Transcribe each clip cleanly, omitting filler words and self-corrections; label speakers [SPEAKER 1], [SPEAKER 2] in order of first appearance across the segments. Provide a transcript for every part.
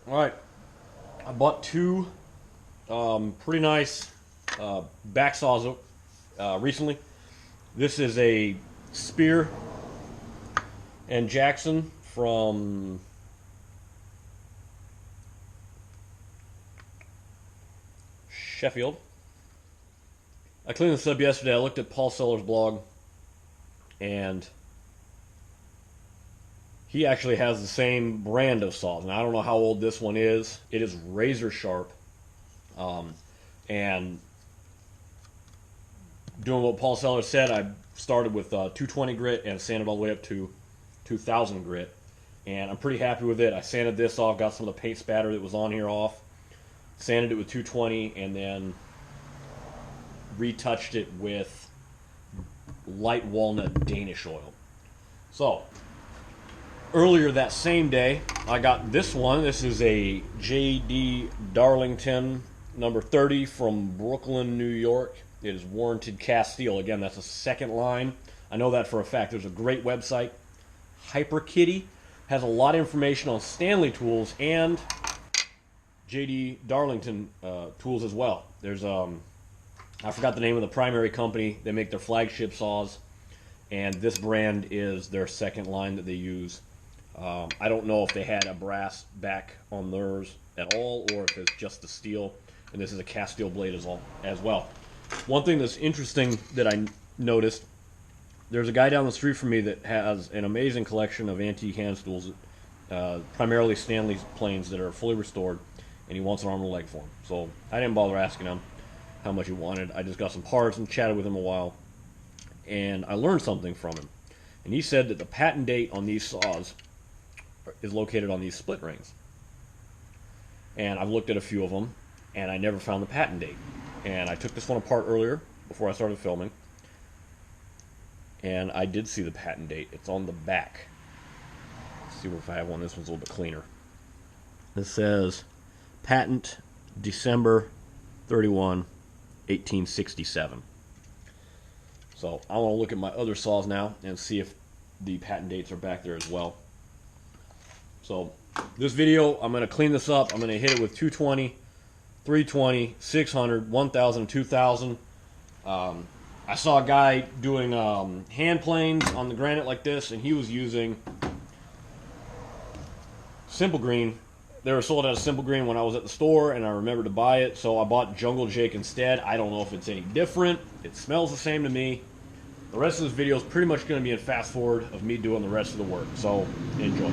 [SPEAKER 1] Alright, I bought two pretty nice back saws recently. This is a Spear and Jackson from Sheffield. I cleaned this up yesterday. I looked at Paul Seller's blog, and he actually has the same brand of saws. Now, I don't know how old this one is. It is razor sharp. And doing what Paul Seller said, I started with 220 grit and sanded all the way up to 2000 grit. And I'm pretty happy with it. I sanded this off, got some of the paint spatter that was on here off, sanded it with 220, and then retouched it with light walnut Danish oil. So, earlier that same day, I got this one. This is a J.D. Darlington number 30 from Brooklyn, New York. It is warranted cast steel. Again, that's a second line. I know that for a fact. There's a great website. HyperKitty has a lot of information on Stanley tools and J.D. Darlington tools as well. There's I forgot the name of the primary company. They make their flagship saws, and this brand is their second line that they use. I don't know if they had a brass back on theirs at all, or if it's just the steel, and this is a cast steel blade as well. One thing that's interesting that I noticed, there's a guy down the street from me that has an amazing collection of antique hand tools, primarily Stanley planes that are fully restored, and he wants an arm and a leg for them. So I didn't bother asking him how much he wanted. I just got some parts and chatted with him a while, and I learned something from him. And he said that the patent date on these saws is located on these split rings. And I've looked at a few of them, and I never found the patent date. And I took this one apart earlier before I started filming, and I did see the patent date. It's on the back. Let's see if I have one. This one's a little bit cleaner. This says patent December 31, 1867. So I want to look at my other saws now and see if the patent dates are back there as well. So this video, I'm going to clean this up. I'm going to hit it with 220, 320, 600, 1000, 2000. I saw a guy doing hand planes on the granite like this, and he was using Simple Green. They were sold out of Simple Green when I was at the store, and I remembered to buy it, so I bought Jungle Jake instead. I don't know if it's any different. It smells the same to me. The rest of this video is pretty much going to be in fast forward of me doing the rest of the work, so enjoy.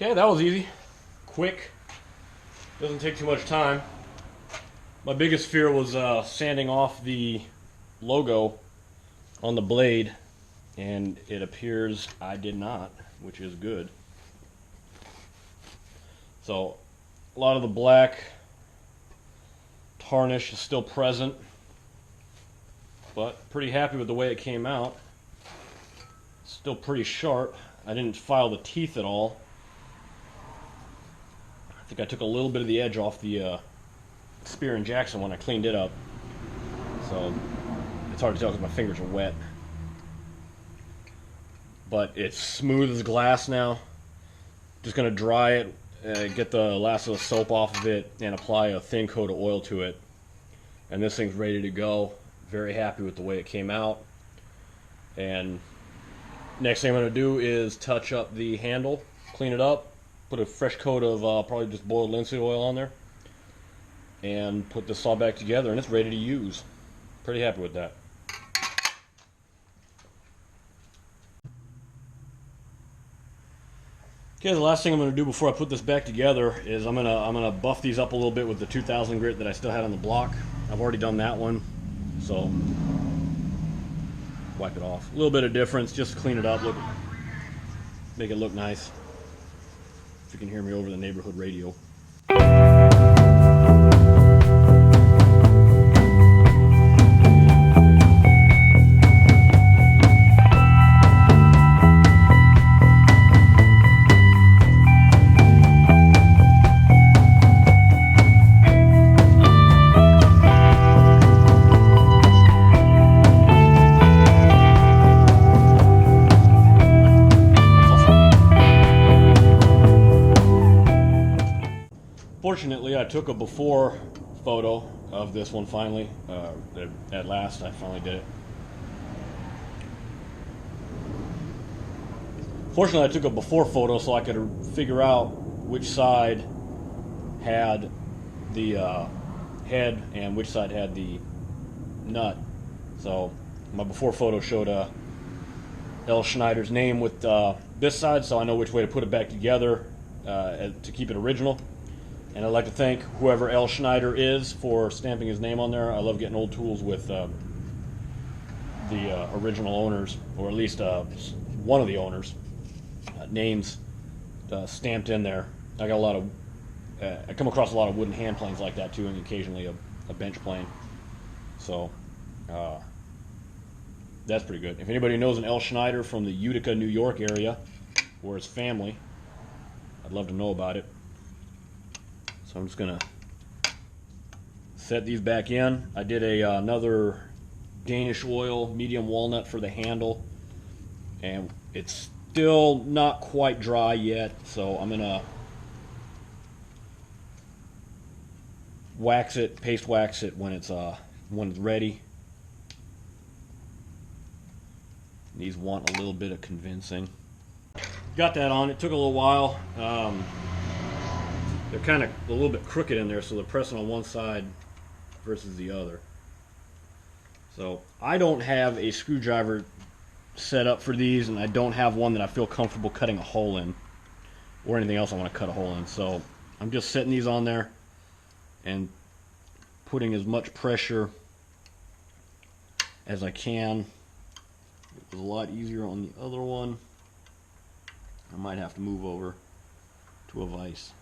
[SPEAKER 1] Okay, that was easy. Quick. Doesn't take too much time. My biggest fear was sanding off the logo on the blade, and it appears I did not, which is good. So a lot of the black tarnish is still present, but pretty happy with the way it came out. Still pretty sharp. I didn't file the teeth at all. I think I took a little bit of the edge off the Spear and Jackson when I cleaned it up, so it's hard to tell because my fingers are wet. But it's smooth as glass now. Just going to dry it, get the last of the soap off of it, and apply a thin coat of oil to it. And this thing's ready to go. Very happy with the way it came out. And next thing I'm going to do is touch up the handle, clean it up, put a fresh coat of probably just boiled linseed oil on there, and put the saw back together, and it's ready to use. Pretty happy with that. Okay, the last thing I'm going to do before I put this back together is I'm gonna buff these up a little bit with the 2000 grit that I still had on the block. I've already done that one, so wipe it off. A little bit of difference, just clean it up, make it look nice. If you can hear me over the neighborhood radio. Fortunately, I took a before photo of this one finally. At last, I finally did it. Fortunately, I took a before photo so I could figure out which side had the head and which side had the nut. So my before photo showed L. Schneider's name with this side, so I know which way to put it back together to keep it original. And I'd like to thank whoever L. Schneider is for stamping his name on there. I love getting old tools with the original owners, or at least one of the owners' names stamped in there. I got a lot of, I come across a lot of wooden hand planes like that too, and occasionally a bench plane. So that's pretty good. If anybody knows an L. Schneider from the Utica, New York area, or his family, I'd love to know about it. So I'm just going to set these back in. I did another Danish oil medium walnut for the handle, and it's still not quite dry yet, so I'm going to wax it, paste wax it when it's ready. These want a little bit of convincing. Got that on. It took a little while. They're kind of a little bit crooked in there, so they're pressing on one side versus the other. So I don't have a screwdriver set up for these, and I don't have one that I feel comfortable cutting a hole in, or anything else I want to cut a hole in. So I'm just setting these on there and putting as much pressure as I can. It was a lot easier on the other one. I might have to move over to a vise.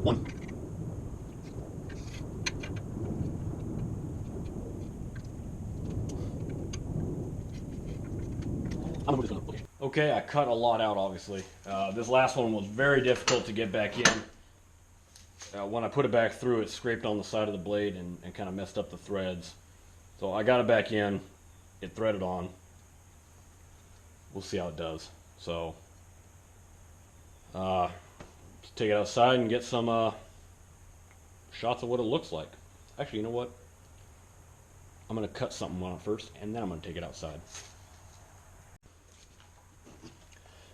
[SPEAKER 1] One. I'm gonna put this one. Okay, I cut a lot out, obviously. This last one was very difficult to get back in. When I put it back through, it scraped on the side of the blade and kind of messed up the threads. So I got it back in. It threaded on. We'll see how it does. So, let's take it outside and get some shots of what it looks like. Actually, you know what? I'm going to cut something on it first, and then I'm going to take it outside.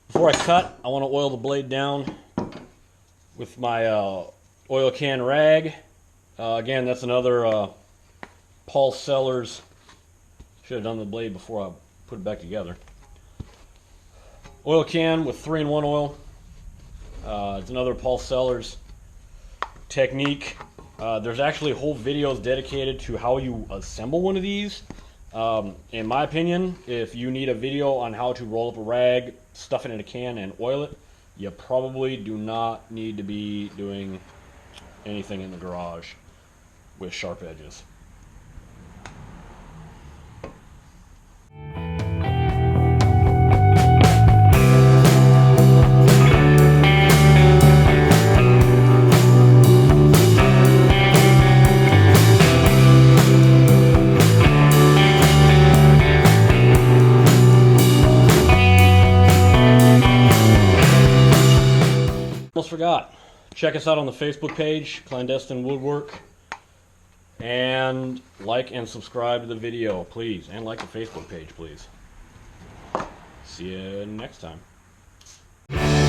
[SPEAKER 1] Before I cut, I want to oil the blade down with my oil can rag, Again, that's another Paul Sellers. Should have done the blade before I put it back together. Oil can with 3-in-1 oil. It's another Paul Sellers technique. There's actually whole videos dedicated to how you assemble one of these. In my opinion, if you need a video on how to roll up a rag, stuff it in a can, and oil it, you probably do not need to be doing anything in the garage with sharp edges. Almost forgot. Check us out on the Facebook page, Clandestine Woodwork, and like and subscribe to the video, please, and like the Facebook page, please. See you next time.